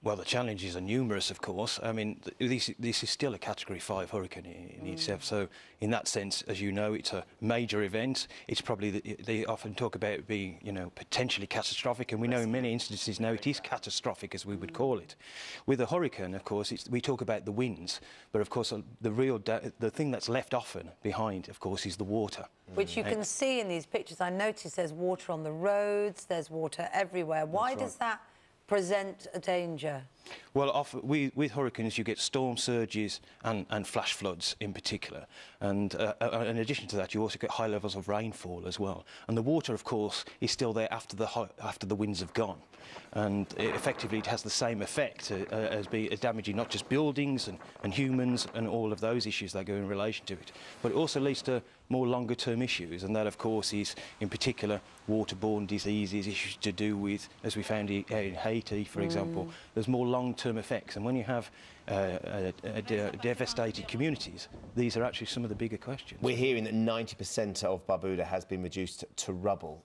Well, the challenges are numerous, of course. I mean, this is still a Category 5 hurricane in itself. So, in that sense, as you know, it's a major event. It's probably, they often talk about it being, you know, potentially catastrophic, and we know in many instances now it is catastrophic, as we would call it. With a hurricane, of course, we talk about the winds, but of course, the thing that's left often behind, of course, is the water. Which you can see in these pictures. I notice there's water on the roads, there's water everywhere. Why does that present a danger? Well, often, with hurricanes, you get storm surges and flash floods in particular. And in addition to that, you also get high levels of rainfall as well. And the water, of course, is still there after the winds have gone. And effectively, it has the same effect as damaging not just buildings and humans and all of those issues that go in relation to it, but it also leads to more longer-term issues. And that, of course, is in particular waterborne diseases, issues to do with, as we found in Haiti, for example, there's more long-term effects. And when you have devastated communities, these are actually some of the bigger questions. We're hearing that 90% of Barbuda has been reduced to rubble.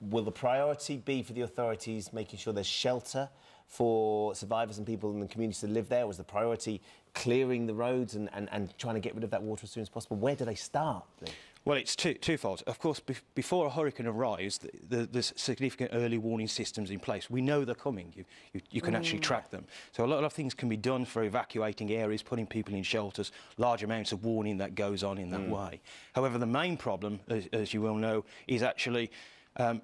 Will the priority be for the authorities making sure there's shelter for survivors and people in the communities that live there? Was the priority clearing the roads and trying to get rid of that water as soon as possible? Where do they start? Well, it's twofold. Of course, before a hurricane arrives, there's significant early warning systems in place. We know they're coming. You can actually track them. So a lot of things can be done for evacuating areas, putting people in shelters, large amounts of warning that goes on in that way. However, the main problem, as you well know, is actually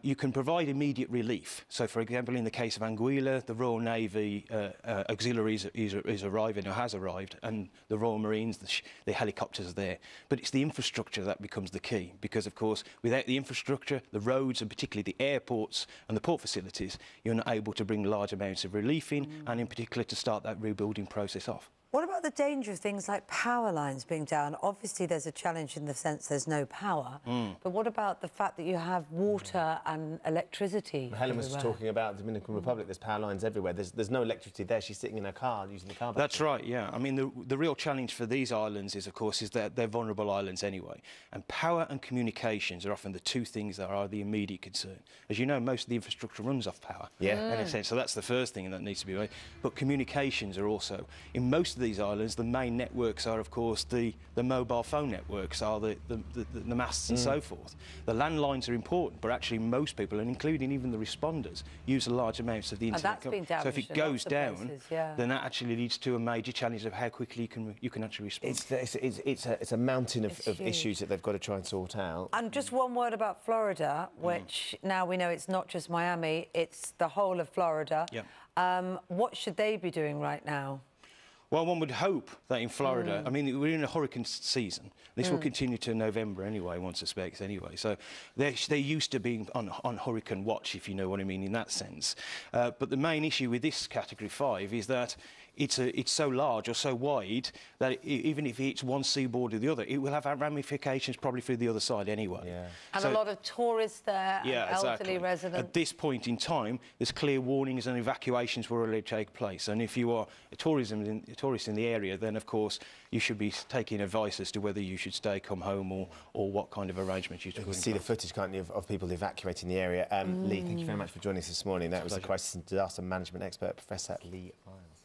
you can provide immediate relief. So, for example, in the case of Anguilla, the Royal Navy auxiliaries is arriving or has arrived, and the Royal Marines, the helicopters are there. But it's the infrastructure that becomes the key, because, of course, without the infrastructure, the roads, and particularly the airports and the port facilities, you're not able to bring large amounts of relief in, and in particular to start that rebuilding process off. What about the danger of things like power lines being down? Obviously, there's a challenge in the sense there's no power. But what about the fact that you have water and electricity? Helen was talking about the Dominican Republic. There's power lines everywhere. There's no electricity there. She's sitting in her car using the car battery. That's right, yeah. I mean, the real challenge for these islands is, of course, is that they're vulnerable islands anyway. And power and communications are often the two things that are the immediate concern. As you know, most of the infrastructure runs off power. Yeah. In a sense, so that's the first thing that needs to be made. But communications are also, in most of these islands, the main networks are, of course, the mobile phone networks, are the masts and so forth. The landlines are important, but actually most people, and including even the responders, use large amounts of the internet. And that's been damaged. So if it goes down, places, then that actually leads to a major challenge of how quickly you can actually respond. It's a mountain of issues that they've got to try and sort out. And just one word about Florida, which now we know it's not just Miami, it's the whole of Florida. Yeah. What should they be doing right now? Well, one would hope that in Florida, I mean, we're in a hurricane season. This will continue to November anyway, one suspects anyway. So they're used to being on hurricane watch, if you know what I mean, in that sense. But the main issue with this Category 5 is that it's so large or so wide that even if it hits one seaboard or the other, it will have ramifications probably through the other side anyway. Yeah. And so, a lot of tourists there, and elderly residents. At this point in time, there's clear warnings and evacuations will already take place. And if you are a tourist in the area, then of course you should be taking advice as to whether you should stay, come home, or what kind of arrangements you should. You can see the footage, can't you, of people evacuating the area. Lee, thank you very much for joining us this morning. That was the Crisis and Disaster Management expert, Professor Lee Lyons.